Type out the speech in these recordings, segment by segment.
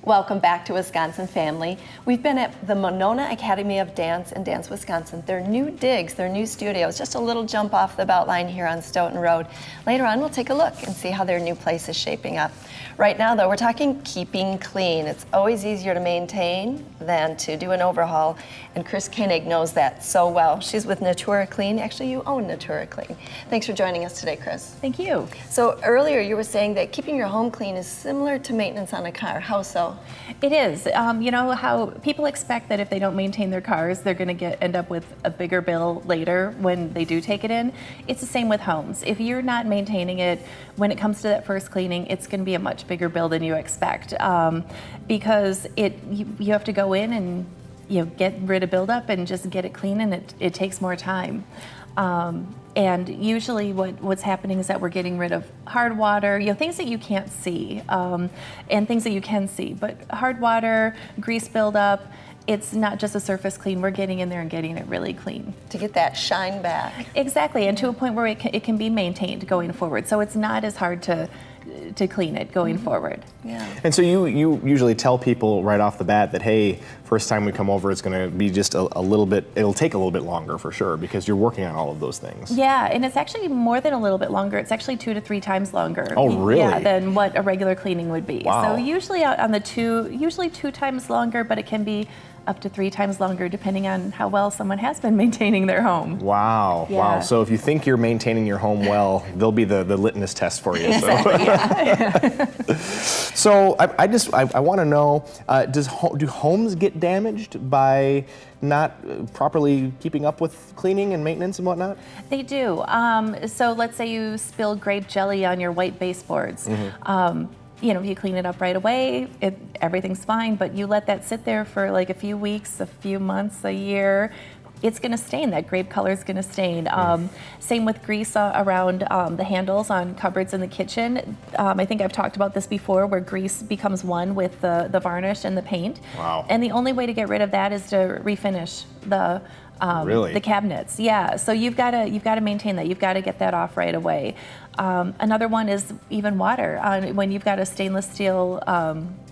Welcome back to Wisconsin Family. We've been at the Monona Academy of Dance in Dance, Wisconsin. Their new digs, their new studios, just a little jump off the belt line here on Stoughton Road. Later on, we'll take a look and see how their new place is shaping up. Right now, though, we're talking keeping clean. It's always easier to maintain than to do an overhaul, and Chris Koenig knows that so well. She's with Natura Clean. Actually, you own Natura Clean. Thanks for joining us today, Chris. Thank you. So earlier, you were saying that keeping your home clean is similar to maintenance on a car. How so? It is. You know how people expect that if they don't maintain their cars, they're going to end up with a bigger bill later when they do take it in. It's the same with homes. If you're not maintaining it, when it comes to that first cleaning, it's going to be a much bigger bill than you expect because you have to go in and get rid of buildup and just get it clean, and it takes more time. And usually what's happening is that we're getting rid of hard water, things that you can't see, and things that you can see. But hard water, grease buildup, it's not just a surface clean. We're getting in there and getting it really clean. To get that shine back. Exactly, and to a point where it can be maintained going forward. So it's not as hard to clean it going forward. Yeah. And so you usually tell people right off the bat that, hey, first time we come over, it's going to be just a little bit, it'll take a little bit longer for sure because you're working on all of those things. Yeah, and it's actually more than a little bit longer. It's actually 2 to 3 times longer. Oh, really? Yeah, than what a regular cleaning would be. Wow. So usually out on the usually 2 times longer, but it can be up to 3 times longer depending on how well someone has been maintaining their home. Wow, Yeah. wow. So if you think you're maintaining your home well, they'll be the litmus test for you. Exactly, yeah. So I want to know, do homes get damaged by not properly keeping up with cleaning and maintenance and whatnot? They do. So let's say you spill grape jelly on your white baseboards. If you clean it up right away, everything's fine, but you let that sit there for like a few weeks, a few months, a year, it's going to stain. That grape color is going to stain. Same with grease around the handles on cupboards in the kitchen. I think I've talked about this before, where grease becomes one with the varnish and the paint. Wow. And the only way to get rid of that is to refinish the cabinets. Yeah, so you've got to maintain that. You've got to get that off right away. Another one is even water. When you've got a stainless steel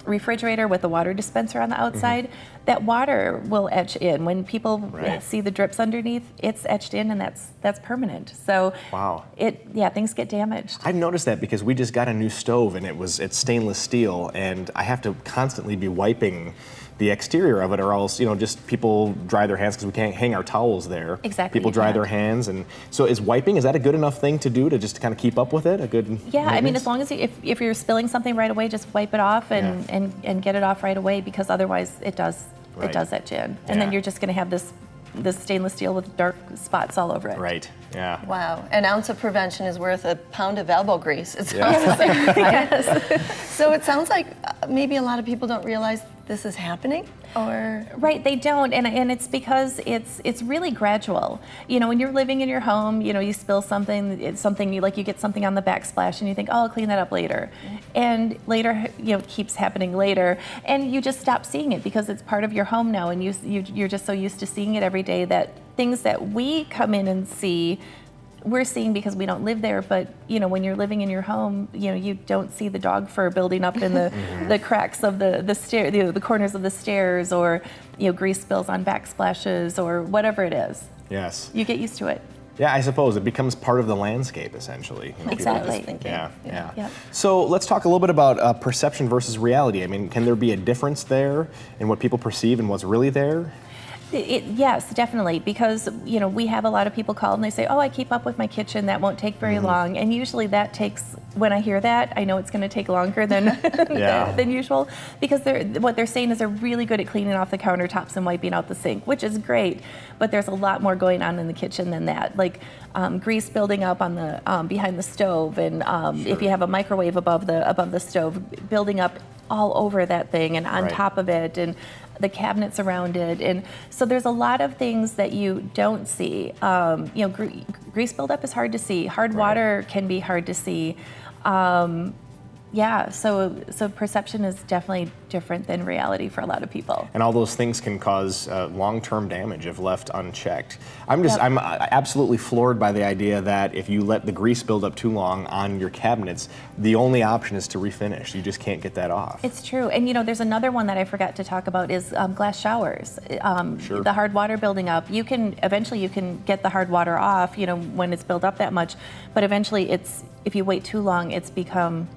refrigerator with a water dispenser on the outside, that water will etch in. When people see the drips underneath, it's etched in, and that's permanent. So wow. Things get damaged. I've noticed that because we just got a new stove and it's stainless steel, and I have to constantly be wiping the exterior of it, or else just people dry their hands because we can't hang our towels there. Exactly. People dry their hands, and so is that a good enough thing to do to just kind of keep up with it? A good I mean, as long as if you're spilling something right away, just wipe it off and get it off right away, because otherwise it does etch in, and then you're just going to have this stainless steel with dark spots all over it. Right. Yeah. Wow. An ounce of prevention is worth a pound of elbow grease. It Yeah. sounds like, yes. So it sounds like maybe a lot of people don't realize this is happening, or right, they don't, and it's because it's really gradual. When you're living in your home, you spill something, you get something on the backsplash, and you think, oh, I'll clean that up later, and later, it keeps happening later, and you just stop seeing it because it's part of your home now, and you're just so used to seeing it every day that things that we come in and see, we're seeing because we don't live there. But when you're living in your home, you don't see the dog fur building up in the cracks of the stair, the corners of the stairs, or grease spills on backsplashes, or whatever it is. Yes. You get used to it. Yeah, I suppose it becomes part of the landscape essentially. Exactly. Yeah. So let's talk a little bit about perception versus reality. I mean, can there be a difference there in what people perceive and what's really there? Yes, definitely, because we have a lot of people call and they say, oh, I keep up with my kitchen, that won't take very long, and usually that takes, when I hear that, I know it's going to take longer than than usual, because what they're saying is they're really good at cleaning off the countertops and wiping out the sink, which is great, but there's a lot more going on in the kitchen than that, like grease building up on the behind the stove, and if you have a microwave above the stove, building up all over that thing and on top of it, and the cabinets around it, and so there's a lot of things that you don't see. Grease buildup is hard to see. Hard water can be hard to see. Yeah, so perception is definitely different than reality for a lot of people. And all those things can cause long-term damage if left unchecked. I'm absolutely floored by the idea that if you let the grease build up too long on your cabinets, the only option is to refinish. You just can't get that off. It's true. And there's another one that I forgot to talk about is glass showers. Sure. The hard water building up. Eventually you can get the hard water off, when it's built up that much, but eventually if you wait too long, it's become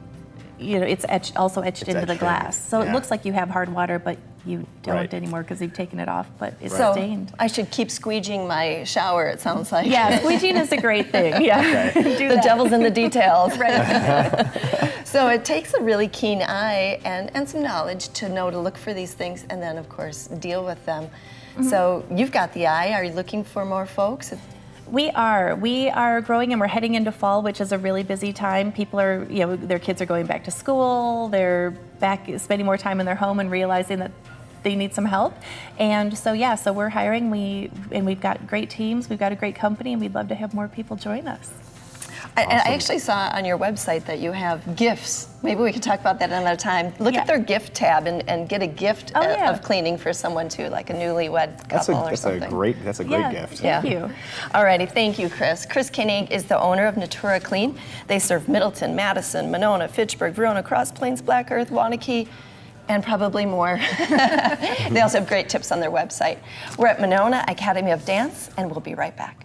it's also etched into the glass. So it looks like you have hard water, but you don't anymore because you've taken it off, but it's stained. I should keep squeegeeing my shower, it sounds like. Yeah, squeegeeing is a great thing. Yeah. The devil's in the details. Right. So it takes a really keen eye and some knowledge to know to look for these things and then, of course, deal with them. Mm-hmm. So you've got the eye. Are you looking for more folks? We are growing, and we're heading into fall, which is a really busy time. People are, their kids are going back to school. They're back spending more time in their home and realizing that they need some help. And so we're hiring. We've got great teams. We've got a great company, and we'd love to have more people join us. Awesome. I actually saw on your website that you have gifts. Maybe we could talk about that another time. Look at their gift tab and get a gift of cleaning for someone too, like a newlywed couple or something. That's a great gift. Thank you. Alrighty, thank you, Chris. Chris Koenig is the owner of Natura Clean. They serve Middleton, Madison, Monona, Fitchburg, Verona, Cross Plains, Black Earth, Waunakee, and probably more. They also have great tips on their website. We're at Monona Academy of Dance, and we'll be right back.